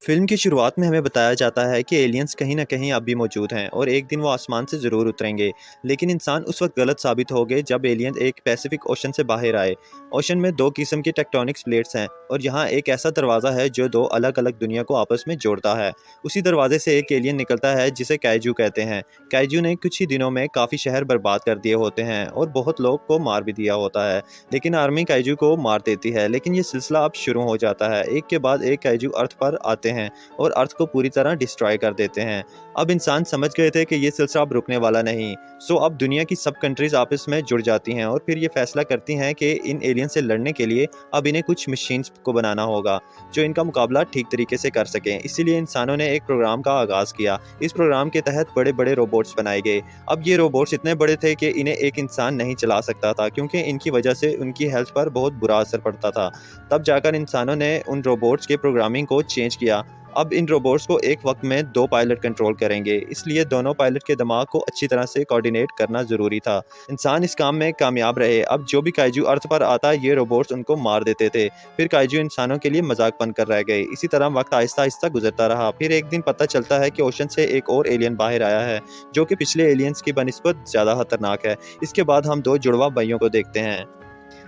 Film की शुरुआत में हमें बताया जाता है कि एलियंस कहीं न कहीं अब भी मौजूद हैं और एक दिन वो आसमान से ज़रूर उतरेंगे। लेकिन इंसान उस वक्त गलत साबित हो गए जब एलियन एक पैसिफिक ओशन से बाहर आए। ओशन में 2 किस्म की टेक्टोनिक प्लेट्स हैं और यहाँ एक ऐसा दरवाज़ा है जो 2 अलग-अलग दुनिया को आपस में जोड़ता है। उसी दरवाजे से एक एलियन निकलता है जिसे काइजू कहते हैं। काइजू ने कुछ ही दिनों में काफ़ी शहर बर्बाद कर दिए होते हैं और बहुत लोग को मार भी दिया होता है। लेकिन आर्मी काइजू को मार देती है। लेकिन ये सिलसिला अब शुरू हो जाता है। एक के बाद एक काइजू अर्थ पर आते हैं और अर्थ को पूरी तरह डिस्ट्रॉय कर देते हैं। अब इंसान समझ गए थे कि ये सिलसिला अब रुकने वाला नहीं। सो अब दुनिया की सब कंट्रीज आपस में जुड़ जाती हैं और फिर ये फैसला करती हैं कि इन एलियन से लड़ने के लिए अब इन्हें कुछ मशीन्स को बनाना होगा जो इनका मुकाबला ठीक तरीके से कर सकें। इसीलिए इंसानों ने एक प्रोग्राम का आगाज़ किया। इस प्रोग्राम के तहत बड़े बड़े रोबोट्स बनाए गए। अब ये रोबोट्स इतने बड़े थे कि इन्हें एक इंसान नहीं चला सकता था क्योंकि इनकी वजह से उनकी हेल्थ पर बहुत बुरा असर पड़ता था। तब जाकर इंसानों ने उन रोबोट्स के प्रोग्रामिंग को चेंज किया। अब इन रोबोट्स को एक वक्त में 2 पायलट कंट्रोल करेंगे, इसलिए दोनों पायलट के दिमाग को अच्छी तरह से कोऑर्डिनेट करना ज़रूरी था। इंसान इस काम में कामयाब रहे। अब जो भी काइजू अर्थ पर आता, ये रोबोट्स उनको मार देते थे। फिर काइजू इंसानों के लिए मजाक बनकर रह गए। इसी तरह वक्त आहिस्ता-आहिस्ता गुजरता रहा। फिर एक दिन पता चलता है कि ओशन से एक और एलियन बाहर आया है, जो कि पिछले एलियंस की बनिस्बत ज़्यादा खतरनाक है। इसके बाद हम 2 जुड़वा भाइयों को देखते हैं,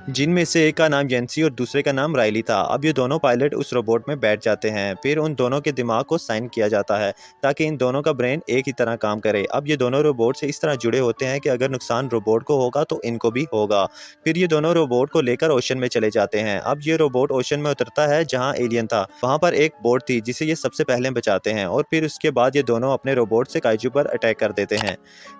जिनमें से एक का नाम जेंसी और दूसरे का नाम राइली था। अब ये दोनों पायलट उस रोबोट में बैठ जाते हैं। फिर उन दोनों के दिमाग को साइन किया जाता है ताकि इन दोनों का ब्रेन एक ही तरह काम करे। अब ये दोनों रोबोट से इस तरह जुड़े होते हैं कि अगर नुकसान रोबोट को होगा तो इनको भी होगा। फिर ये दोनों रोबोट को लेकर ओशन में चले जाते हैं। अब ये रोबोट ओशन में उतरता है जहाँ एलियन था। वहाँ पर एक बोट थी जिसे ये सबसे पहले बचाते हैं और फिर उसके बाद ये दोनों अपने रोबोट से काइजू पर अटैक कर देते हैं।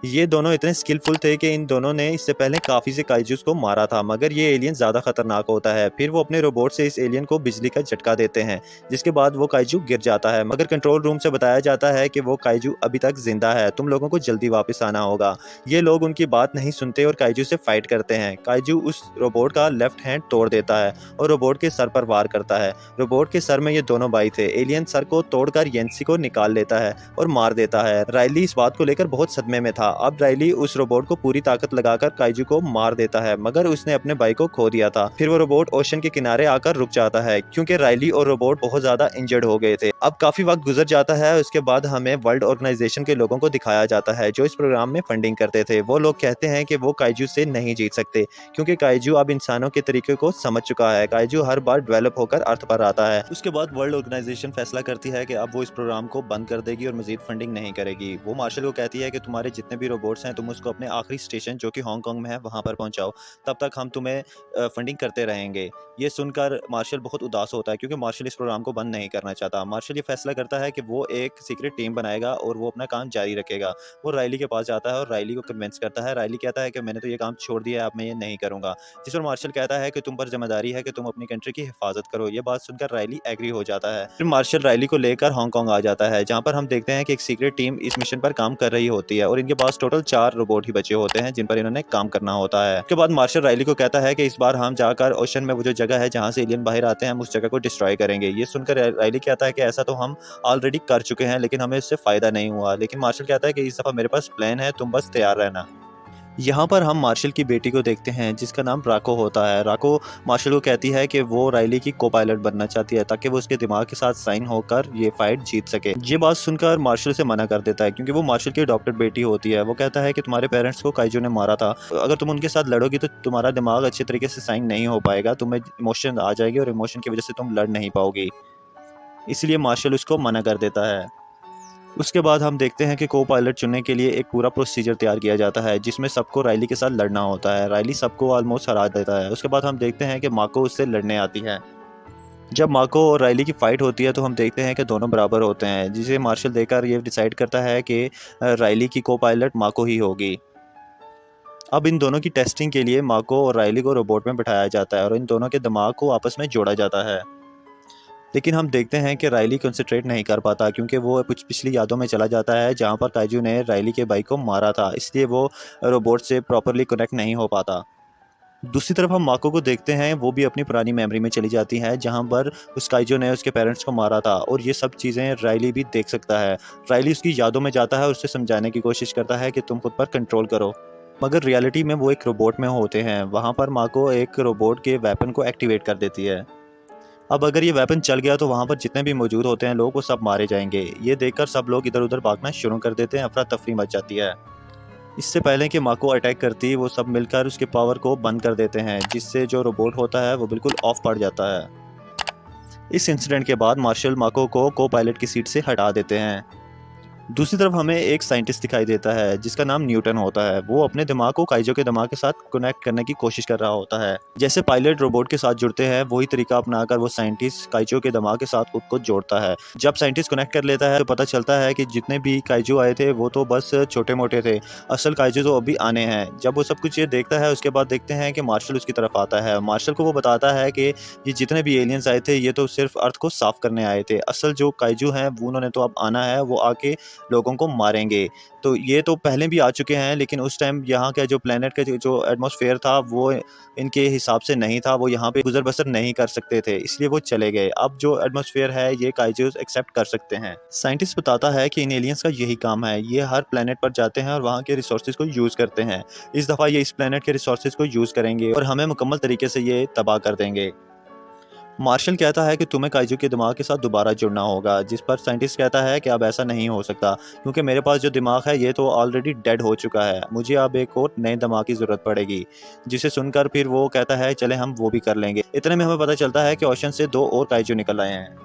ये दोनों इतने स्किलफुल थे कि इन दोनों ने इससे पहले काफ़ी से काइजूस को मारा था, मगर ये एलियन ज़्यादा खतरनाक होता है। फिर वो अपने रोबोट से इस एलियन को बिजली का झटका देते हैं, जिसके बाद वो काइजू गिर जाता है। मगर कंट्रोल रूम से बताया जाता है कि वो काइजू अभी तक जिंदा है, तुम लोगों को जल्दी वापस आना होगा। ये लोग उनकी बात नहीं सुनते और काइजू से फाइट करते हैं। काइजू उस रोबोट का लेफ्ट हैंड तोड़ देता है और रोबोट के सर पर वार करता है। रोबोट के सर में ये दोनों भाई थे। एलियन सर को तोड़कर येंसी को निकाल लेता है और मार देता है। राइली इस बात को लेकर बहुत सदमे में था। अब राइली उस रोबोट को पूरी ताकत लगाकर काइजू को मार देता है, मगर उसने अपने भाई को खो दिया था। फिर वो रोबोट ओशन के किनारे आकर रुक जाता है क्योंकि राइली और रोबोट बहुत ज्यादा इंजर्ड हो गए थे। अब काफी वक्त गुजर जाता है। उसके बाद हमें वर्ल्ड ऑर्गेनाइजेशन के लोगों को दिखाया जाता है जो इस प्रोग्राम में फंडिंग करते थे। वो लोग कहते हैं कि वो काइजू से नहीं जीत सकते क्योंकि काइजू अब इंसानों के तरीके को समझ चुका है। काइजू हर बार डेवलप होकर अर्थ पर आता है। उसके बाद वर्ल्ड ऑर्गेनाइजेशन फैसला करती है कि अब वो इस प्रोग्राम को बंद कर देगी और मजीद फंडिंग नहीं करेगी। वो मार्शल को कहती है कि तुम्हारे जितने भी रोबोट्स हैं तुम उसको अपने आखिरी स्टेशन जो कि हांगकांग में है वहां पर पहुंचाओ, तब तक हम तुम्हें फंडिंग करते रहेंगे। ये सुनकर मार्शल बहुत उदास होता है क्योंकि मार्शल इस प्रोग्राम को बंद नहीं करना चाहता। मार्शल ये फैसला करता है कि वो एक सीक्रेट टीम बनाएगा और वो अपना काम जारी रखेगा। वो राइली के पास जाता है और राइली को कन्विंस करता है। राइली कहता है कि मैंने तो ये काम छोड़ दिया है, अब मैं ये नहीं करूंगा। जिस पर मार्शल कहता है कि तुम पर जिम्मेदारी है कि तुम अपनी कंट्री की हिफाजत करो। ये बात सुनकर राइली एग्री हो जाता है। फिर मार्शल राइली को लेकर हांगकांग आ जाता है, जहाँ पर हम देखते हैं कि एक सीक्रेट टीम इस मिशन पर काम कर रही होती है और इनके पास टोटल 4 रोबोट ही बचे होते हैं जिन पर इन्होंने काम करना होता है। उसके बाद मार्शल राइली को कहता है कि इस बार हम जाकर ओशन में वो जो जगह है जहाँ से एलियन बाहर आते हैं हम उस जगह को डिस्ट्रॉय करेंगे। ये सुनकर राइली कहता है कि ऐसा तो हम ऑलरेडी कर चुके हैं लेकिन हमें इससे फायदा नहीं हुआ। लेकिन मार्शल कहता है कि इस दफा मेरे पास प्लान है, तुम बस तैयार रहना। यहाँ पर हम मार्शल की बेटी को देखते हैं जिसका नाम राको होता है। राको मार्शल को कहती है कि वो राइली की को पायलट बनना चाहती है ताकि वो उसके दिमाग के साथ साइन होकर ये फाइट जीत सके। ये बात सुनकर मार्शल से मना कर देता है क्योंकि वो मार्शल की अडॉप्टेड बेटी होती है। वो कहता है कि तुम्हारे पेरेंट्स को काइजू ने मारा था, अगर तुम उनके साथ लड़ोगी तो तुम्हारा दिमाग अच्छे तरीके से साइन नहीं हो पाएगा, तुम्हें इमोशन आ जाएगी और इमोशन की वजह से तुम लड़ नहीं पाओगी। इसलिए मार्शल उसको मना कर देता है। उसके बाद हम देखते हैं कि को पायलट चुनने के लिए एक पूरा प्रोसीजर तैयार किया जाता है जिसमें सबको राइली के साथ लड़ना होता है। राइली सबको ऑलमोस्ट हरा देता है। उसके बाद हम देखते हैं कि माको उससे लड़ने आती है। जब माको और राइली की फाइट होती है तो हम देखते हैं कि दोनों बराबर होते हैं, जिसे मार्शल देखकर ये डिसाइड करता है कि राइली की को पायलट माको ही होगी। अब इन दोनों की टेस्टिंग के लिए माको और राइली को रोबोट में बिठाया जाता है और इन दोनों के दिमाग को आपस में जोड़ा जाता है। लेकिन हम देखते हैं कि राइली कंसंट्रेट नहीं कर पाता क्योंकि वो कुछ पिछली यादों में चला जाता है जहां पर काइजू ने राइली के भाई को मारा था, इसलिए वो रोबोट से प्रॉपरली कनेक्ट नहीं हो पाता। दूसरी तरफ हम माको को देखते हैं, वो भी अपनी पुरानी मेमोरी में चली जाती है जहां पर उस काइजू ने उसके पेरेंट्स को मारा था और ये सब चीज़ें राइली भी देख सकता है। राइली उसकी यादों में जाता है और उससे समझाने की कोशिश करता है कि तुम खुद पर कंट्रोल करो। मगर रियलिटी में वो एक रोबोट में होते हैं। वहाँ पर माको एक रोबोट के वेपन को एक्टिवेट कर देती है। अब अगर ये वेपन चल गया तो वहाँ पर जितने भी मौजूद होते हैं लोग वो सब मारे जाएंगे। ये देखकर सब लोग इधर उधर भागना शुरू कर देते हैं, अफरा तफरी मच जाती है। इससे पहले कि माको अटैक करती वो सब मिलकर उसके पावर को बंद कर देते हैं, जिससे जो रोबोट होता है वो बिल्कुल ऑफ पड़ जाता है। इस इंसिडेंट के बाद मार्शल माको को पायलट की सीट से हटा देते हैं। दूसरी तरफ हमें एक साइंटिस्ट दिखाई देता है जिसका नाम न्यूटन होता है। वो अपने दिमाग को काइजो के दिमाग के साथ कनेक्ट करने की कोशिश कर रहा होता है। जैसे पायलट रोबोट के साथ जुड़ते हैं वही तरीका अपनाकर वो साइंटिस्ट काइजो के दिमाग के साथ खुद को जोड़ता है। जब साइंटिस्ट कनेक्ट कर लेता है तो पता चलता है कि जितने भी काइजो आए थे वो तो बस छोटे मोटे थे, असल काइजो तो अभी आने हैं। जब वो सब कुछ ये देखता है उसके बाद देखते हैं कि मार्शल उसकी तरफ आता है। मार्शल को वो बताता है कि ये जितने भी एलियंस आए थे ये तो सिर्फ अर्थ को साफ करने आए थे, असल जो काइजो हैं वो उन्होंने तो अब आना है, वो आके लोगों को मारेंगे। तो ये तो पहले भी आ चुके हैं लेकिन उस टाइम यहाँ का जो प्लेनेट का जो एटमॉस्फेयर था वो इनके हिसाब से नहीं था, वो यहाँ पे गुजर बसर नहीं कर सकते थे, इसलिए वो चले गए। अब जो एटमॉस्फेयर है ये काइजूस एक्सेप्ट कर सकते हैं। साइंटिस्ट बताता है कि इन एलियंस का यही काम है, ये हर प्लेनेट पर जाते हैं और वहाँ के रिसोर्सेज को यूज़ करते हैं। इस दफ़ा ये इस प्लेनेट के रिसोर्सेज को यूज़ करेंगे और हमें मुकम्मल तरीके से ये तबाह कर देंगे। मार्शल कहता है कि तुम्हें काइजू के दिमाग के साथ दोबारा जुड़ना होगा, जिस पर साइंटिस्ट कहता है कि अब ऐसा नहीं हो सकता क्योंकि मेरे पास जो दिमाग है ये तो ऑलरेडी डेड हो चुका है, मुझे अब एक और नए दिमाग की ज़रूरत पड़ेगी। जिसे सुनकर फिर वो कहता है चले हम वो भी कर लेंगे। इतने में हमें पता चलता है कि ओशन से 2 और काइजू निकल आए हैं।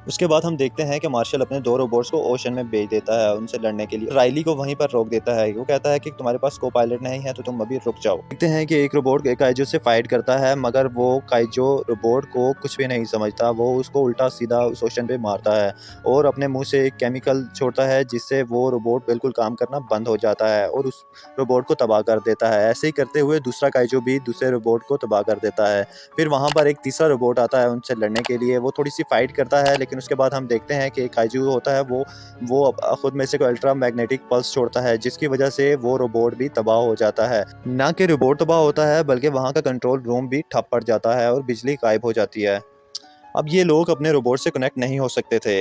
उसके बाद हम देखते हैं कि मार्शल अपने 2 रोबोट्स को ओशन में भेज देता है उनसे लड़ने के लिए। राइली को वहीं पर रोक देता है। वो कहता है कि तुम्हारे पास को पायलट नहीं है तो तुम अभी रुक जाओ। देखते हैं कि एक रोबोट एक काइजो से फाइट करता है मगर वो काइजो रोबोट को कुछ भी नहीं समझता। वो उसको उल्टा सीधा उस ओशन पे मारता है और अपने मुंह से एक केमिकल छोड़ता है जिससे वो रोबोट बिल्कुल काम करना बंद हो जाता है और उस रोबोट को तबाह कर देता है। ऐसे ही करते हुए दूसरा काइजो भी दूसरे रोबोट को तबाह कर देता है। फिर वहाँ पर एक तीसरा रोबोट आता है उनसे लड़ने के लिए। वो थोड़ी सी फाइट करता है लेकिन उसके बाद हम देखते हैं कि काइजू होता है वो खुद में से कोई अल्ट्रा मैग्नेटिक पल्स छोड़ता है जिसकी वजह से वो रोबोट भी तबाह हो जाता है। ना कि रोबोट तबाह होता है बल्कि वहाँ का कंट्रोल रूम भी ठप पड़ जाता है और बिजली गायब हो जाती है। अब ये लोग अपने रोबोट से कनेक्ट नहीं हो सकते थे।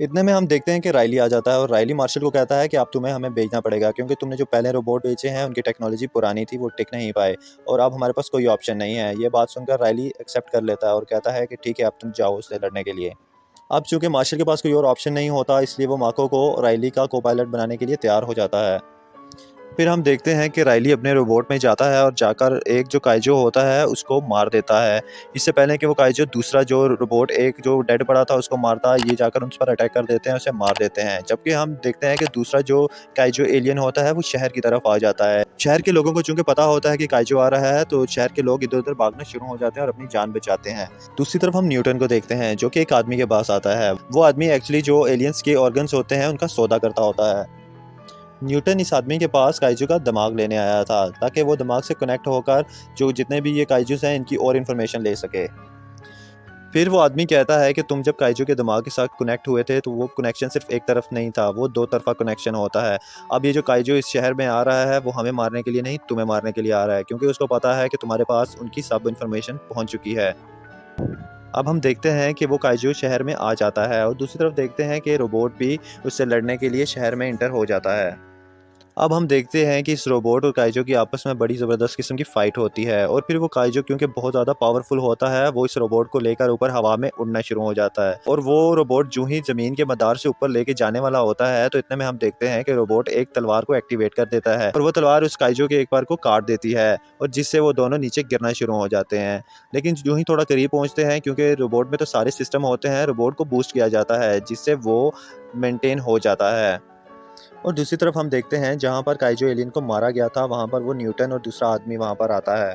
इतने में हम देखते हैं कि राइली आ जाता है और राइली मार्शल को कहता है कि अब तुम्हें हमें भेजना पड़ेगा क्योंकि तुमने जो पहले रोबोट बेचे हैं उनकी टेक्नोलॉजी पुरानी थी, वो टिक नहीं पाए और अब हमारे पास कोई ऑप्शन नहीं है। ये बात सुनकर राइली एक्सेप्ट कर लेता है और कहता है कि ठीक है अब तुम जाओ उससे लड़ने के लिए। अब चूंकि मार्शल के पास कोई और ऑप्शन नहीं होता इसलिए वो माको को राइली का को पायलट बनाने के लिए तैयार हो जाता है। फिर हम देखते हैं कि राइली अपने रोबोट में जाता है और जाकर एक जो काइजो होता है उसको मार देता है। इससे पहले कि वो काइजो दूसरा जो रोबोट एक जो डेड पड़ा था उसको मारता है, ये जाकर उस पर अटैक कर देते हैं, उसे मार देते हैं। जबकि हम देखते हैं कि दूसरा जो काइजो एलियन होता है वो शहर की तरफ आ जाता है। शहर के लोगों को चूंकि पता होता है कि काइजो आ रहा है तो शहर के लोग इधर उधर भागना शुरू हो जाते हैं और अपनी जान बचाते हैं। दूसरी तरफ हम न्यूटन को देखते हैं जो कि एक आदमी के पास आता है। वो आदमी एक्चुअली जो एलियंस के ऑर्गन्स होते हैं उनका सौदा करता होता है। न्यूटन इस आदमी के पास काइजू का दिमाग लेने आया था ताकि वो दिमाग से कनेक्ट होकर जो जितने भी ये काइजूस हैं इनकी और इन्फॉर्मेशन ले सके। फिर वो आदमी कहता है कि तुम जब काइजू के दिमाग के साथ कनेक्ट हुए थे तो वो कनेक्शन सिर्फ एक तरफ नहीं था, वो 2 तरफा कनेक्शन होता है। अब ये जो काइजू इस शहर में आ रहा है वो हमें मारने के लिए नहीं, तुम्हें मारने के लिए आ रहा है क्योंकि उसको पता है कि तुम्हारे पास उनकी सब इन्फॉर्मेशन पहुंच चुकी है। अब हम देखते हैं कि वो काइजू शहर में आ जाता है और दूसरी तरफ देखते हैं कि रोबोट भी उससे लड़ने के लिए शहर में इंटर हो जाता है। अब हम देखते हैं कि इस रोबोट और काइजो की आपस में बड़ी ज़बरदस्त किस्म की फ़ाइट होती है और फिर वो काइजो क्योंकि बहुत ज़्यादा पावरफुल होता है वो इस रोबोट को लेकर ऊपर हवा में उड़ना शुरू हो जाता है और वो रोबोट जो ही ज़मीन के मदार से ऊपर लेके जाने वाला होता है तो इतने में हम देखते हैं कि रोबोट एक तलवार को एक्टिवेट कर देता है और वो तलवार उस काइजो के एक बार को काट देती है और जिससे वो दोनों नीचे गिरना शुरू हो जाते हैं। लेकिन जो ही थोड़ा करीब पहुँचते हैं क्योंकि रोबोट में तो सारे सिस्टम होते हैं, रोबोट को बूस्ट किया जाता है जिससे वो मेंटेन हो जाता है। और दूसरी तरफ हम देखते हैं जहाँ पर काइजो एलियन को मारा गया था वहाँ पर वो न्यूटन और दूसरा आदमी वहाँ पर आता है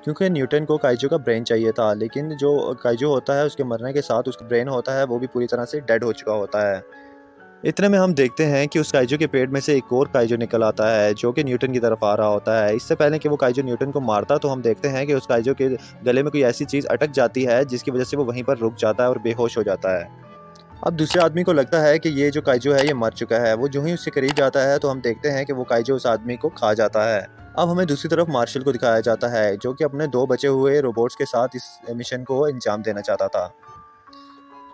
क्योंकि न्यूटन को काइजो का ब्रेन चाहिए था, लेकिन जो काइजो होता है उसके मरने के साथ उसका ब्रेन होता है वो भी पूरी तरह से डेड हो चुका होता है। इतने में हम देखते हैं कि उस काइजो के पेट में से एक और काइजो निकल आता है जो कि न्यूटन की तरफ आ रहा होता है। इससे पहले कि वो काइजो न्यूटन को मारता तो हम देखते हैं कि उस काइजो के गले में कोई ऐसी चीज़ अटक जाती है जिसकी वजह से वो वहीं पर रुक जाता है और बेहोश हो जाता है। अब दूसरे आदमी को लगता है कि ये जो काइजो है ये मर चुका है। वो जो ही उससे करीब जाता है तो हम देखते हैं कि वो काइजो उस आदमी को खा जाता है। अब हमें दूसरी तरफ मार्शल को दिखाया जाता है जो कि अपने 2 बचे हुए रोबोट्स के साथ इस मिशन को अंजाम देना चाहता था।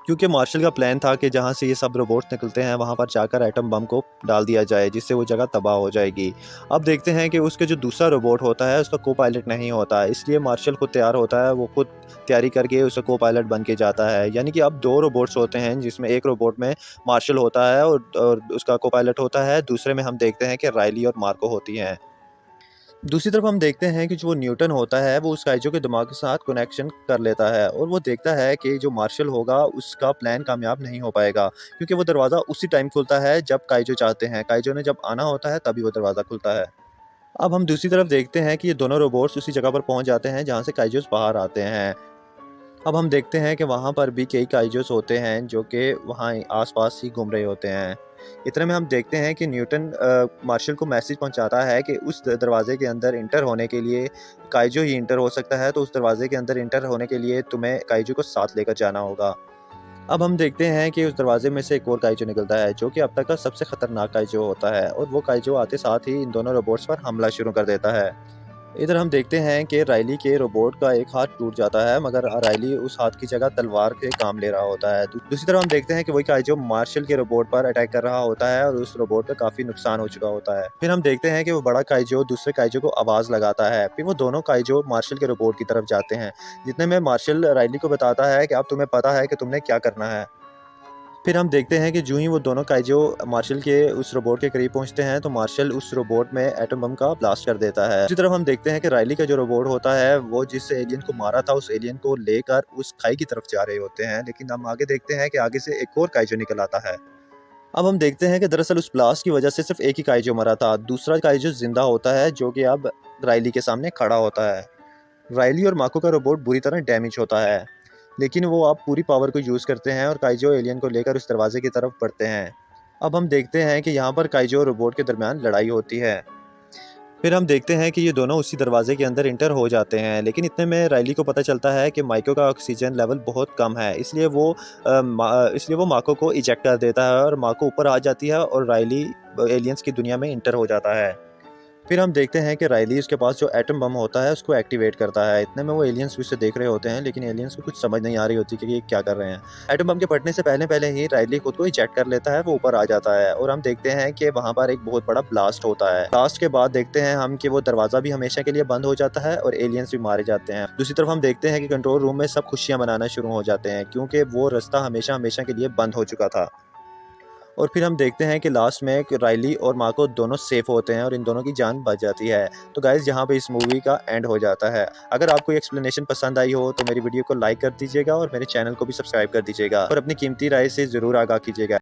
क्योंकि मार्शल का प्लान था कि जहाँ से ये सब रोबोट्स निकलते हैं वहाँ पर जाकर एटम बम को डाल दिया जाए, जिससे वो जगह तबाह हो जाएगी। अब देखते हैं कि उसके जो दूसरा रोबोट होता है उसका को पायलट नहीं होता, इसलिए मार्शल खुद तैयार होता है, वो खुद तैयारी करके उसका को पायलट बन के जाता है। यानी कि अब 2 रोबोट्स होते हैं, जिसमें एक रोबोट में मार्शल होता है और उसका को पायलट होता है, दूसरे में हम देखते हैं कि राइली और मार्को होती हैं। दूसरी तरफ हम देखते हैं कि जो न्यूटन होता है वो उस काइजो के दिमाग के साथ कनेक्शन कर लेता है और वो देखता है कि जो मार्शल होगा उसका प्लान कामयाब नहीं हो पाएगा, क्योंकि वो दरवाज़ा उसी टाइम खुलता है जब काइजो चाहते हैं। काइजो ने जब आना होता है तभी वो दरवाज़ा खुलता है। अब हम दूसरी तरफ देखते हैं कि ये दोनों रोबोट्स उसी जगह पर पहुंच जाते हैं जहां से काइजोस बाहर आते हैं। अब हम देखते हैं कि वहाँ पर भी कई काइजोस होते हैं जो कि वहाँ आस-पास ही घूम रहे होते हैं। इतने में हम देखते हैं कि न्यूटन मार्शल को मैसेज पहुँचाता है कि उस दरवाज़े के अंदर एंटर होने के लिए काइजो ही एंटर हो सकता है, तो उस दरवाज़े के अंदर एंटर होने के लिए तुम्हें काइजो को साथ लेकर जाना होगा। अब हम देखते हैं कि उस दरवाज़े में से एक और काइजो निकलता है, जो कि अब तक का सबसे खतरनाक काइजो होता है और वो काइजो आते साथ ही इन दोनों रोबोट्स पर हमला शुरू कर देता है। इधर हम देखते हैं कि राइली के रोबोट का एक हाथ टूट जाता है, मगर राइली उस हाथ की जगह तलवार के काम ले रहा होता है। दूसरी तरफ हम देखते हैं कि वही काइजो मार्शल के रोबोट पर अटैक कर रहा होता है और उस रोबोट का काफ़ी नुकसान हो चुका होता है। फिर हम देखते हैं कि वो बड़ा काइजो दूसरे काइजो को आवाज़ लगाता है। फिर वो दोनों काइजो मार्शल के रोबोट की तरफ जाते हैं। जितने में मार्शल राइली को बताता है कि अब तुम्हें पता है कि तुमने क्या करना है। फिर हम देखते हैं कि जो ही वो दोनों काइजो मार्शल के उस रोबोट के करीब पहुंचते हैं तो मार्शल उस रोबोट में एटम बम का ब्लास्ट कर देता है। दूसरी तरफ हम देखते हैं कि राइली का जो रोबोट होता है वो जिस एलियन को मारा था उस एलियन को लेकर उस खाई की तरफ जा रहे होते हैं, लेकिन हम आगे देखते हैं कि आगे से एक और काइजो निकल आता है। अब हम देखते हैं कि दरअसल उस ब्लास्ट की वजह से सिर्फ एक ही काइजो मरा था, दूसरा काइजो जिंदा होता है जो कि अब राइली के सामने खड़ा होता है। राइली और माको का रोबोट बुरी तरह डैमेज होता है, लेकिन वो अब पूरी पावर को यूज़ करते हैं और काइजो एलियन को लेकर उस दरवाजे की तरफ बढ़ते हैं। अब हम देखते हैं कि यहाँ पर काइजो और रोबोट के दरमियान लड़ाई होती है। फिर हम देखते हैं कि ये दोनों उसी दरवाजे के अंदर इंटर हो जाते हैं, लेकिन इतने में राइली को पता चलता है कि माइको का ऑक्सीजन लेवल बहुत कम है, इसलिए वो माको को इजेक्ट कर देता है और माको ऊपर आ जाती है और राइली एलियंस की दुनिया में इंटर हो जाता है। फिर हम देखते हैं कि राइली उसके पास जो एटम बम होता है उसको एक्टिवेट करता है। इतने में वो एलियंस भी उसे देख रहे होते हैं, लेकिन एलियंस को कुछ समझ नहीं आ रही होती कि ये क्या कर रहे हैं। एटम बम के फटने से पहले पहले ही राइली खुद को इजेक्ट कर लेता है, वो ऊपर आ जाता है और हम देखते हैं कि वहाँ पर एक बहुत बड़ा ब्लास्ट होता है। ब्लास्ट के बाद देखते हैं हम कि वो दरवाज़ा भी हमेशा के लिए बंद हो जाता है और एलियंस भी मारे जाते हैं। दूसरी तरफ हम देखते हैं कि कंट्रोल रूम में सब खुशियाँ मनाना शुरू हो जाते हैं, क्योंकि वो रास्ता हमेशा हमेशा के लिए बंद हो चुका था। और फिर हम देखते हैं कि लास्ट में कि राइली और माको दोनों सेफ होते हैं और इन दोनों की जान बच जाती है। तो गाइज़ यहाँ पे इस मूवी का एंड हो जाता है। अगर आपको ये एक्सप्लेनेशन पसंद आई हो तो मेरी वीडियो को लाइक कर दीजिएगा और मेरे चैनल को भी सब्सक्राइब कर दीजिएगा और अपनी कीमती राय से ज़रूर आगाह कीजिएगा।